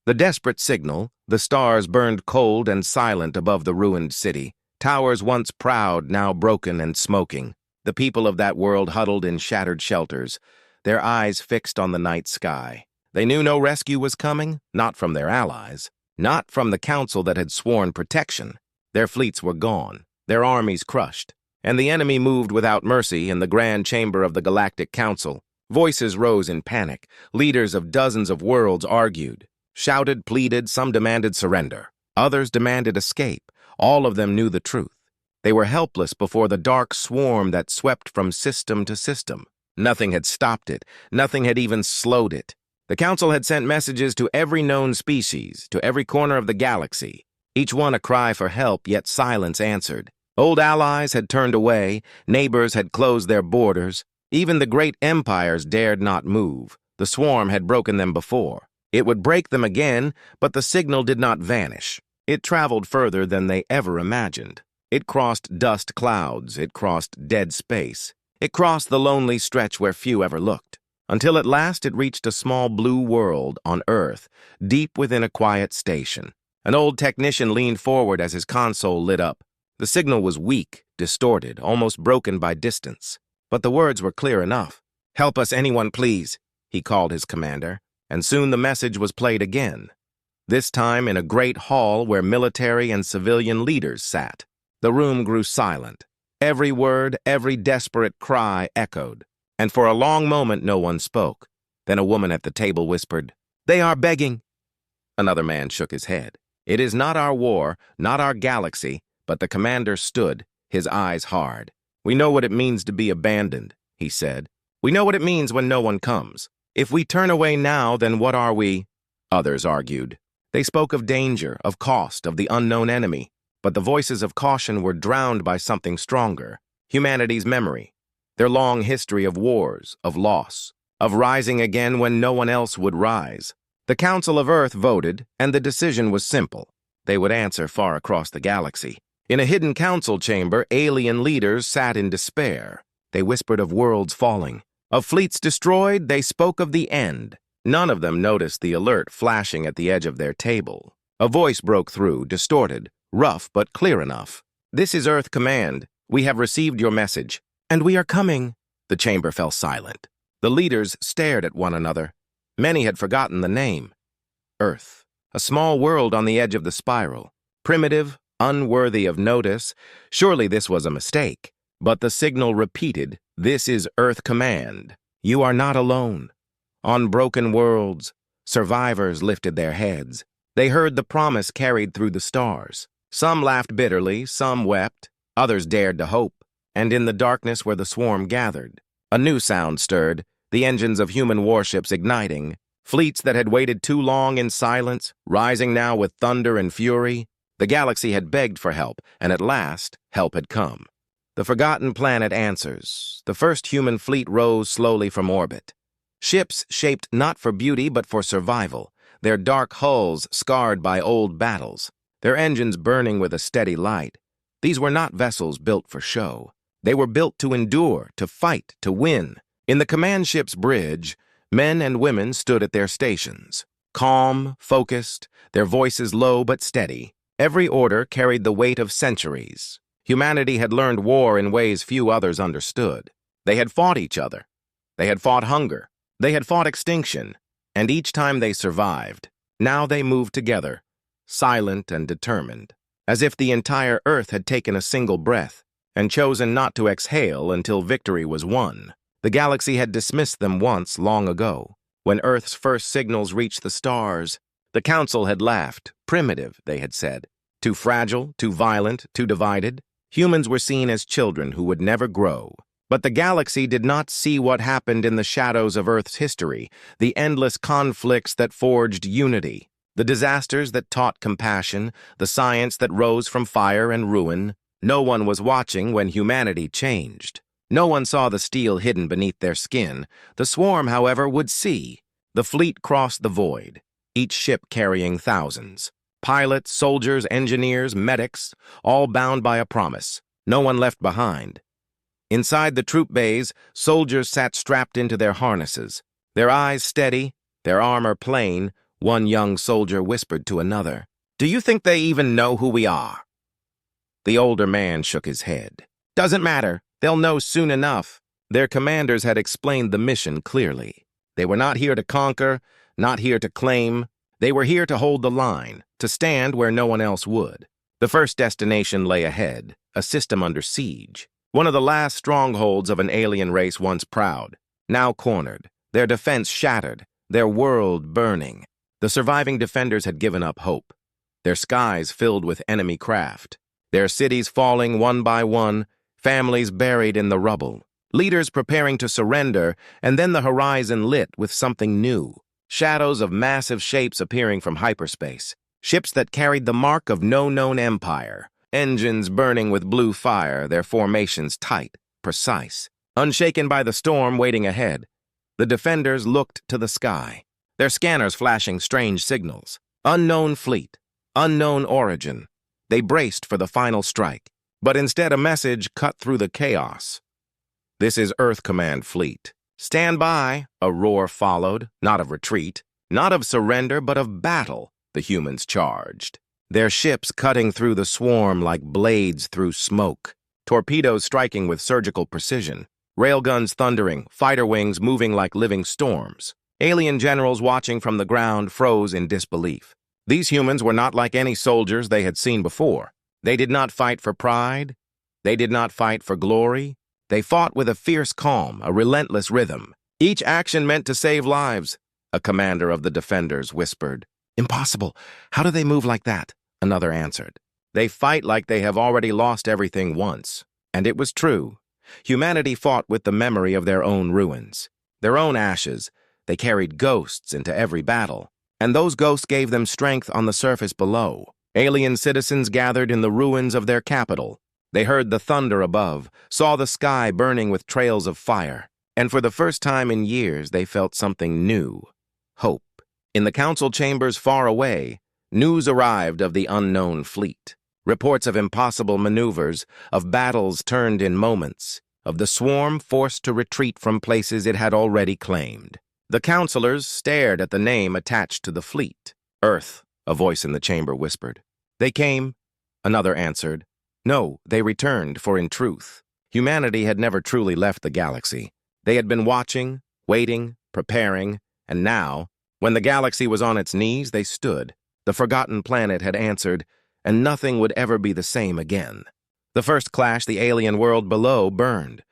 The desperate signal, the stars burned cold and silent above the ruined city. Towers once proud, now broken and smoking. The people of that world huddled in shattered shelters, their eyes fixed on the night sky. They knew no rescue was coming, not from their allies, not from the council that had sworn protection. Their fleets were gone, their armies crushed, and the enemy moved without mercy in the grand chamber of the Galactic Council. Voices rose in panic. Leaders of dozens of worlds argued, shouted, pleaded. Some demanded surrender. Others demanded escape. All of them knew the truth. They were helpless before the dark swarm that swept from system to system. Nothing had stopped it. Nothing had even slowed it. The Council had sent messages to every known species, to every corner of the galaxy. Each one a cry for help, yet silence answered. Old allies had turned away. Neighbors had closed their borders. Even the great empires dared not move. The swarm had broken them before. It would break them again, but the signal did not vanish. It traveled further than they ever imagined. It crossed dust clouds. It crossed dead space. It crossed the lonely stretch where few ever looked, until at last it reached a small blue world on Earth, deep within a quiet station. An old technician leaned forward as his console lit up. The signal was weak, distorted, almost broken by distance. But the words were clear enough. "Help us, anyone, please," he called his commander, and soon the message was played again. This time in a great hall where military and civilian leaders sat. The room grew silent. Every word, every desperate cry echoed, and for a long moment no one spoke. Then a woman at the table whispered, "They are begging." Another man shook his head. "It is not our war, not our galaxy," but the commander stood, his eyes hard. "We know what it means to be abandoned," he said. "We know what it means when no one comes. If we turn away now, then what are we?" Others argued. They spoke of danger, of cost, of the unknown enemy. But the voices of caution were drowned by something stronger. Humanity's memory. Their long history of wars, of loss, of rising again when no one else would rise. The Council of Earth voted, and the decision was simple. They would answer far across the galaxy. In a hidden council chamber, alien leaders sat in despair. They whispered of worlds falling. Of fleets destroyed, they spoke of the end. None of them noticed the alert flashing at the edge of their table. A voice broke through, distorted, rough but clear enough. "This is Earth Command. We have received your message, and we are coming." The chamber fell silent. The leaders stared at one another. Many had forgotten the name. Earth, a small world on the edge of the spiral. Primitive, unworthy of notice. Surely this was a mistake. But the signal repeated, "This is Earth Command. You are not alone." On broken worlds, survivors lifted their heads. They heard the promise carried through the stars. Some laughed bitterly, some wept, others dared to hope. And in the darkness where the swarm gathered, a new sound stirred, the engines of human warships igniting, fleets that had waited too long in silence, rising now with thunder and fury. The galaxy had begged for help, and at last, help had come. The forgotten planet answers. The first human fleet rose slowly from orbit. Ships shaped not for beauty but for survival, their dark hulls scarred by old battles, their engines burning with a steady light. These were not vessels built for show. They were built to endure, to fight, to win. In the command ship's bridge, men and women stood at their stations, calm, focused, their voices low but steady. Every order carried the weight of centuries. Humanity had learned war in ways few others understood. They had fought each other. They had fought hunger. They had fought extinction. And each time they survived. Now they moved together, silent and determined, as if the entire Earth had taken a single breath and chosen not to exhale until victory was won. The galaxy had dismissed them once, long ago, when Earth's first signals reached the stars. The Council had laughed. Primitive, they had said. Too fragile, too violent, too divided. Humans were seen as children who would never grow. But the galaxy did not see what happened in the shadows of Earth's history, the endless conflicts that forged unity, the disasters that taught compassion, the science that rose from fire and ruin. No one was watching when humanity changed. No one saw the steel hidden beneath their skin. The swarm, however, would see. The fleet crossed the void, each ship carrying thousands. Pilots, soldiers, engineers, medics, all bound by a promise. No one left behind. Inside the troop bays, soldiers sat strapped into their harnesses, their eyes steady, their armor plain, One young soldier whispered to another, "Do you think they even know who we are?" The older man shook his head. "Doesn't matter. They'll know soon enough." Their commanders had explained the mission clearly. They were not here to conquer, not here to claim. They were here to hold the line, to stand where no one else would. The first destination lay ahead, a system under siege. One of the last strongholds of an alien race once proud, now cornered, their defense shattered, their world burning. The surviving defenders had given up hope. Their skies filled with enemy craft. Their cities falling one by one, families buried in the rubble. Leaders preparing to surrender, and then the horizon lit with something new. Shadows of massive shapes appearing from hyperspace. Ships that carried the mark of no known empire. Engines burning with blue fire, their formations tight, precise. Unshaken by the storm waiting ahead, the defenders looked to the sky, their scanners flashing strange signals. Unknown fleet, unknown origin. They braced for the final strike, but instead a message cut through the chaos. "This is Earth Command Fleet. Stand by," a roar followed, not of retreat, not of surrender, but of battle, the humans charged. Their ships cutting through the swarm like blades through smoke, torpedoes striking with surgical precision, railguns thundering, fighter wings moving like living storms. Alien generals watching from the ground froze in disbelief. These humans were not like any soldiers they had seen before. They did not fight for pride. They did not fight for glory. They fought with a fierce calm, a relentless rhythm. Each action meant to save lives, a commander of the defenders whispered. "Impossible. How do they move like that?" Another answered. "They fight like they have already lost everything once." And it was true. Humanity fought with the memory of their own ruins, their own ashes. They carried ghosts into every battle, and those ghosts gave them strength on the surface below. Alien citizens gathered in the ruins of their capital. They heard the thunder above, saw the sky burning with trails of fire, and for the first time in years they felt something new, hope. In the council chambers far away, news arrived of the unknown fleet. Reports of impossible maneuvers, of battles turned in moments, of the swarm forced to retreat from places it had already claimed. The counselors stared at the name attached to the fleet. "Earth," a voice in the chamber whispered. "They came," another answered. "No, they returned, for in truth, humanity had never truly left the galaxy. They had been watching, waiting, preparing, and now, when the galaxy was on its knees, they stood. The forgotten planet had answered, and nothing would ever be the same again." The first clash, the alien world below burned.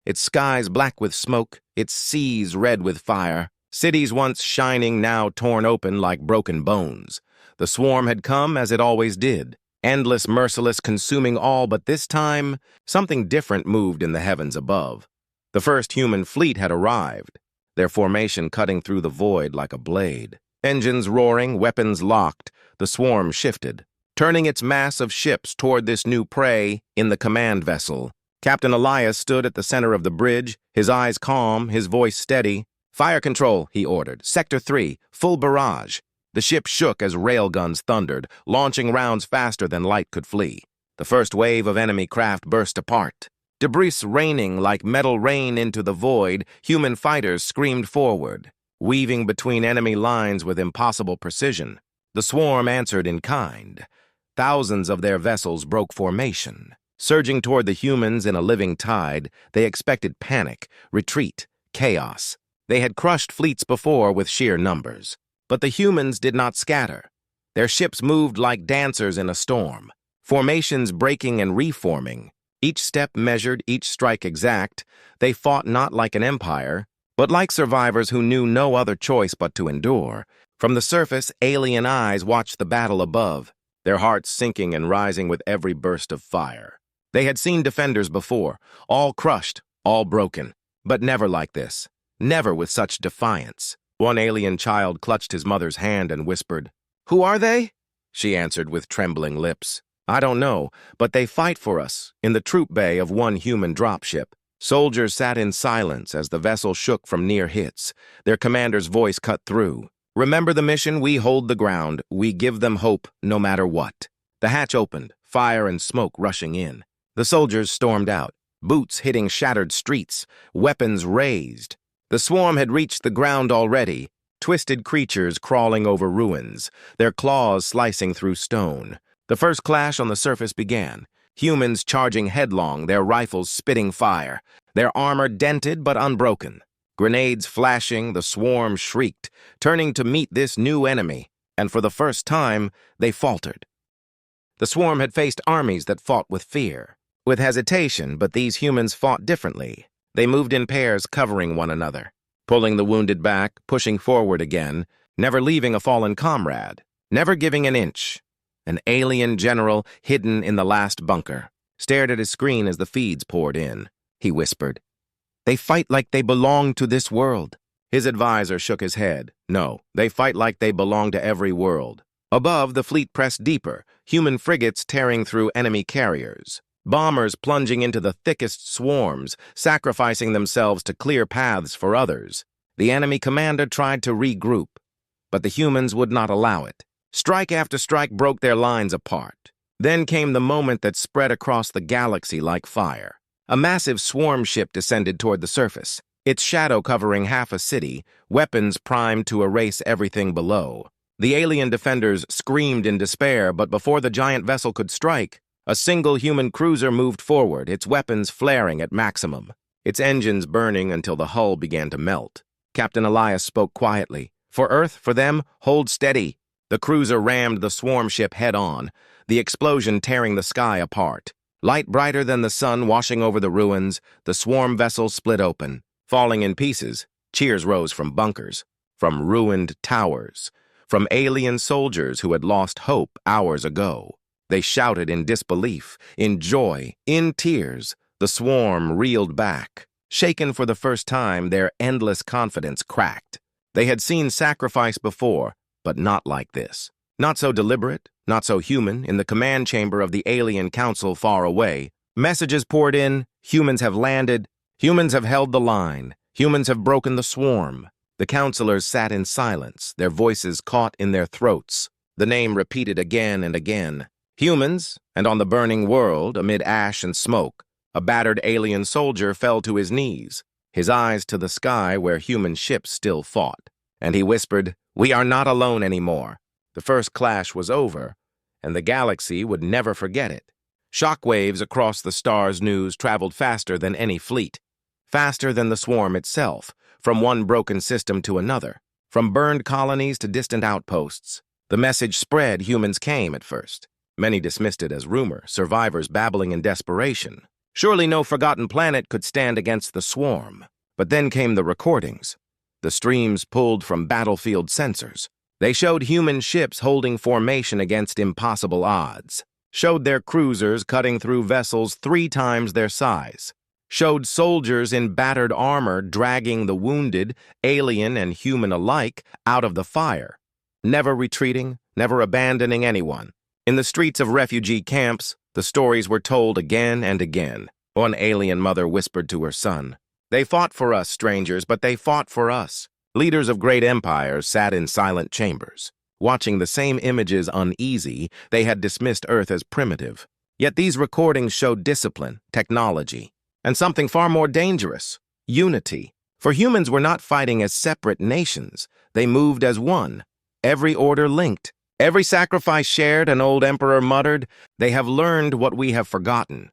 Its skies black with smoke, its seas red with fire, cities once shining now torn open like broken bones. The swarm had come as it always did, endless, merciless, consuming all, but this time, something different moved in the heavens above. The first human fleet had arrived, their formation cutting through the void like a blade. Engines roaring, weapons locked, the swarm shifted, turning its mass of ships toward this new prey in the command vessel. Captain Elias stood at the center of the bridge, his eyes calm, his voice steady. "Fire control," he ordered. "Sector 3, full barrage." The ship shook as railguns thundered, launching rounds faster than light could flee. The first wave of enemy craft burst apart. Debris raining like metal rain into the void, human fighters screamed forward, weaving between enemy lines with impossible precision. The swarm answered in kind. Thousands of their vessels broke formation. Surging toward the humans in a living tide, they expected panic, retreat, chaos. They had crushed fleets before with sheer numbers. But the humans did not scatter. Their ships moved like dancers in a storm, formations breaking and reforming. Each step measured, each strike exact. They fought not like an empire, but like survivors who knew no other choice but to endure. From the surface, alien eyes watched the battle above, their hearts sinking and rising with every burst of fire. They had seen defenders before, all crushed, all broken, but never like this, never with such defiance. One alien child clutched his mother's hand and whispered, "Who are they?" She answered with trembling lips, "I don't know, but they fight for us," in the troop bay of one human dropship. Soldiers sat in silence as the vessel shook from near hits, their commander's voice cut through. "Remember the mission, we hold the ground, we give them hope no matter what." The hatch opened, fire and smoke rushing in. The soldiers stormed out, boots hitting shattered streets, weapons raised. The swarm had reached the ground already, twisted creatures crawling over ruins, their claws slicing through stone. The first clash on the surface began, humans charging headlong, their rifles spitting fire, their armor dented but unbroken. Grenades flashing, the swarm shrieked, turning to meet this new enemy, and for the first time, they faltered. The swarm had faced armies that fought with fear, with hesitation, but these humans fought differently. They moved in pairs, covering one another, pulling the wounded back, pushing forward again, never leaving a fallen comrade, never giving an inch. An alien general, hidden in the last bunker, stared at his screen as the feeds poured in. He whispered, "They fight like they belong to this world." His advisor shook his head. "No, they fight like they belong to every world." Above, the fleet pressed deeper, human frigates tearing through enemy carriers, bombers plunging into the thickest swarms, sacrificing themselves to clear paths for others. The enemy commander tried to regroup, but the humans would not allow it. Strike after strike broke their lines apart. Then came the moment that spread across the galaxy like fire. A massive swarm ship descended toward the surface, its shadow covering half a city, weapons primed to erase everything below. The alien defenders screamed in despair, but before the giant vessel could strike, a single human cruiser moved forward, its weapons flaring at maximum, its engines burning until the hull began to melt. Captain Elias spoke quietly. "For Earth, for them, hold steady." The cruiser rammed the swarm ship head-on, the explosion tearing the sky apart. Light brighter than the sun washing over the ruins, the swarm vessel split open. Falling in pieces, cheers rose from bunkers, from ruined towers, from alien soldiers who had lost hope hours ago. They shouted in disbelief, in joy, in tears. The swarm reeled back. Shaken for the first time, their endless confidence cracked. They had seen sacrifice before, but not like this. Not so deliberate, not so human. In the command chamber of the alien council far away, messages poured in. Humans have landed. Humans have held the line. Humans have broken the swarm. The counselors sat in silence, their voices caught in their throats. The name repeated again and again. Humans, and on the burning world, amid ash and smoke, a battered alien soldier fell to his knees, his eyes to the sky where human ships still fought. And he whispered, "We are not alone anymore." The first clash was over, and the galaxy would never forget it. Shockwaves across the stars' news traveled faster than any fleet, faster than the swarm itself, from one broken system to another, from burned colonies to distant outposts. The message spread. Humans came at first. Many dismissed it as rumor, survivors babbling in desperation. Surely no forgotten planet could stand against the swarm. But then came the recordings. The streams pulled from battlefield sensors. They showed human ships holding formation against impossible odds, showed their cruisers cutting through vessels 3 times their size, showed soldiers in battered armor dragging the wounded, alien and human alike, out of the fire, never retreating, never abandoning anyone. In the streets of refugee camps, the stories were told again and again. One alien mother whispered to her son, "They fought for us, strangers, but they fought for us." Leaders of great empires sat in silent chambers, watching the same images uneasy. They had dismissed Earth as primitive. Yet these recordings showed discipline, technology, and something far more dangerous, unity. For humans were not fighting as separate nations. They moved as one, every order linked, every sacrifice shared. An old emperor muttered, "They have learned what we have forgotten."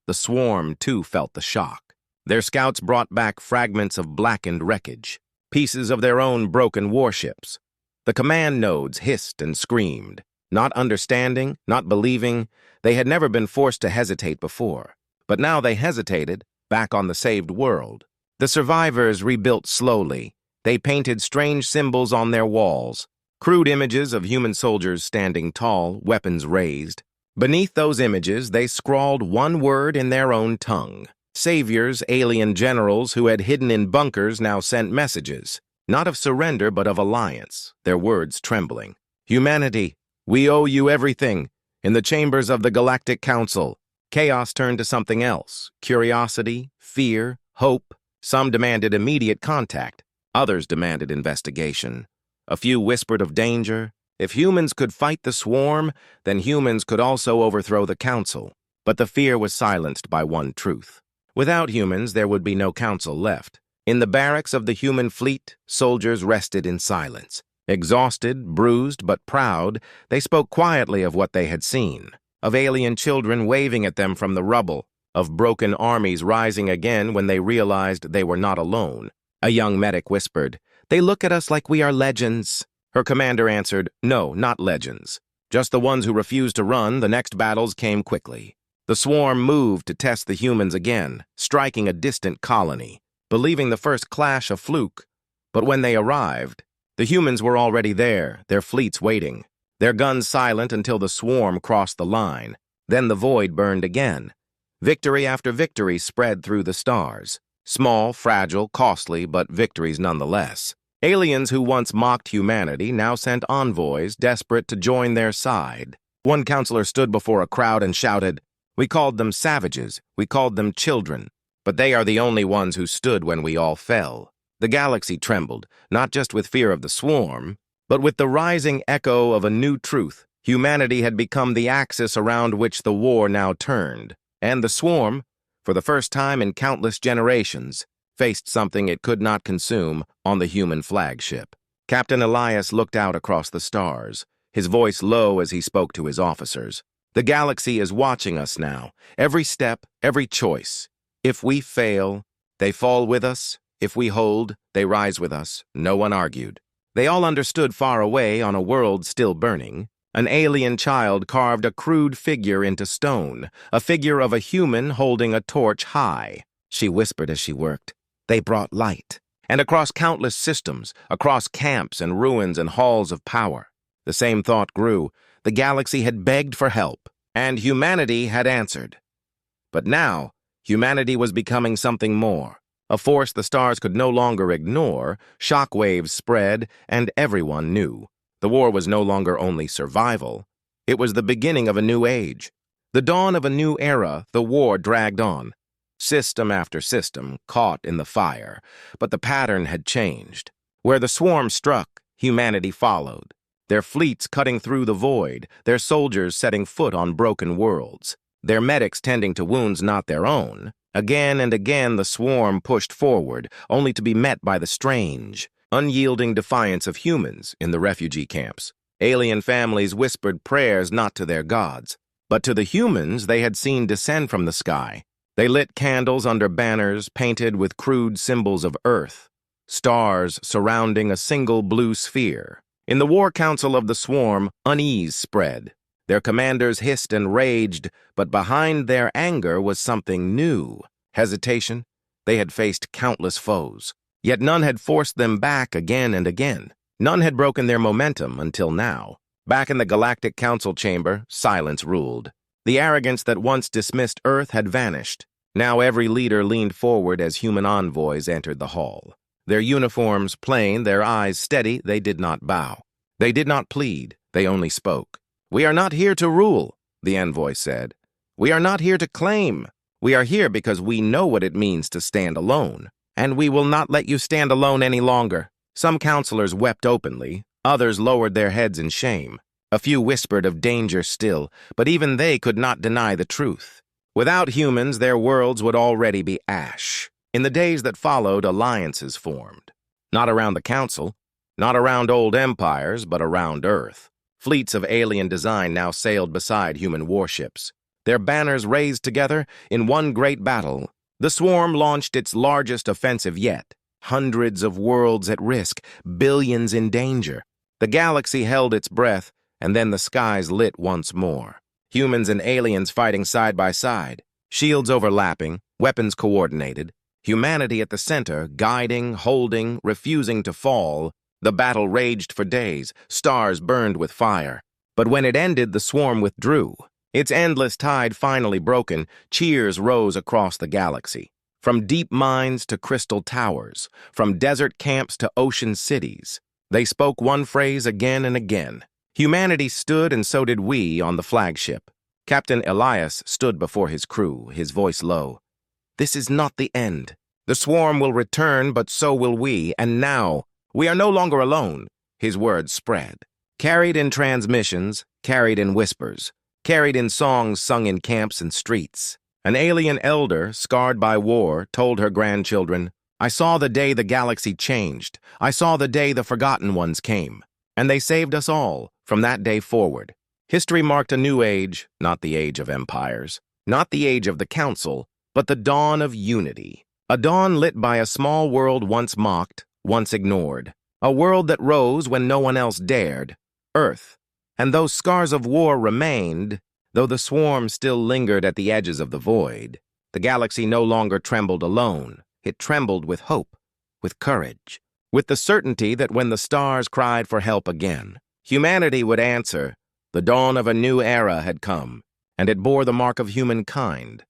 The swarm, too, felt the shock. Their scouts brought back fragments of blackened wreckage, pieces of their own broken warships. The command nodes hissed and screamed, not understanding, not believing. They had never been forced to hesitate before. But now they hesitated, back on the saved world. The survivors rebuilt slowly. They painted strange symbols on their walls, crude images of human soldiers standing tall, weapons raised. Beneath those images, they scrawled one word in their own tongue. Saviors, alien generals who had hidden in bunkers now sent messages, not of surrender but of alliance, their words trembling. "Humanity, we owe you everything." In the chambers of the Galactic Council, chaos turned to something else: curiosity, fear, hope. Some demanded immediate contact, others demanded investigation. A few whispered of danger. If humans could fight the swarm, then humans could also overthrow the council. But the fear was silenced by one truth. Without humans, there would be no council left. In the barracks of the human fleet, soldiers rested in silence. Exhausted, bruised, but proud, they spoke quietly of what they had seen, of alien children waving at them from the rubble, of broken armies rising again when they realized they were not alone. A young medic whispered, "They look at us like we are legends." Her commander answered, "No, not legends. Just the ones who refused to run. The next battles came quickly." The swarm moved to test the humans again, striking a distant colony, believing the first clash a fluke. But when they arrived, the humans were already there, their fleets waiting, their guns silent until the swarm crossed the line. Then the void burned again. Victory after victory spread through the stars. Small, fragile, costly, but victories nonetheless. Aliens who once mocked humanity now sent envoys desperate to join their side. One counselor stood before a crowd and shouted, "We called them savages, we called them children, but they are the only ones who stood when we all fell." The galaxy trembled, not just with fear of the swarm, but with the rising echo of a new truth. Humanity had become the axis around which the war now turned, and the swarm, for the first time in countless generations, faced something it could not consume on the human flagship. Captain Elias looked out across the stars, his voice low as he spoke to his officers. "The galaxy is watching us now, every step, every choice. If we fail, they fall with us. If we hold, they rise with us." No one argued. They all understood far away on a world still burning. An alien child carved a crude figure into stone, a figure of a human holding a torch high. She whispered as she worked, "They brought light." And across countless systems, across camps and ruins and halls of power, the same thought grew. The galaxy had begged for help, and humanity had answered. But now, humanity was becoming something more. A force the stars could no longer ignore. Shockwaves spread, and everyone knew. The war was no longer only survival. It was the beginning of a new age. The dawn of a new era. The war dragged on. System after system caught in the fire, but the pattern had changed. Where the swarm struck, humanity followed. Their fleets cutting through the void, their soldiers setting foot on broken worlds, their medics tending to wounds not their own. Again and again the swarm pushed forward, only to be met by the strange, unyielding defiance of humans in the refugee camps. Alien families whispered prayers not to their gods, but to the humans they had seen descend from the sky. They lit candles under banners painted with crude symbols of Earth, stars surrounding a single blue sphere. In the war council of the swarm, unease spread. Their commanders hissed and raged, but behind their anger was something new. Hesitation. They had faced countless foes, yet none had forced them back again and again. None had broken their momentum until now. Back in the Galactic Council chamber, silence ruled. The arrogance that once dismissed Earth had vanished. Now every leader leaned forward as human envoys entered the hall. Their uniforms plain, their eyes steady, they did not bow. They did not plead, they only spoke. "We are not here to rule," the envoy said. "We are not here to claim. We are here because we know what it means to stand alone. And we will not let you stand alone any longer." Some counselors wept openly, others lowered their heads in shame. A few whispered of danger still, but even they could not deny the truth. Without humans, their worlds would already be ash. In the days that followed, alliances formed. Not around the council, not around old empires, but around Earth. Fleets of alien design now sailed beside human warships. Their banners raised together in one great battle. The swarm launched its largest offensive yet. Hundreds of worlds at risk, billions in danger. The galaxy held its breath, and then the skies lit once more. Humans and aliens fighting side by side, shields overlapping, weapons coordinated. Humanity at the center, guiding, holding, refusing to fall. The battle raged for days, stars burned with fire. But when it ended, the swarm withdrew. Its endless tide finally broken, cheers rose across the galaxy. From deep mines to crystal towers, from desert camps to ocean cities, they spoke one phrase again and again. Humanity stood, and so did we, on the flagship. Captain Elias stood before his crew, his voice low. "This is not the end. The swarm will return, but so will we, and now, we are no longer alone." His words spread. Carried in transmissions, carried in whispers, carried in songs sung in camps and streets. An alien elder, scarred by war, told her grandchildren, I saw the day the galaxy changed. I saw the day the Forgotten Ones came. And they saved us all, from that day forward. History marked a new age, not the age of empires, not the age of the Council, but the dawn of unity. A dawn lit by a small world once mocked, once ignored. A world that rose when no one else dared. Earth. And though scars of war remained, though the swarm still lingered at the edges of the void, the galaxy no longer trembled alone. It trembled with hope, with courage, with the certainty that when the stars cried for help again, humanity would answer. The dawn of a new era had come, and it bore the mark of humankind,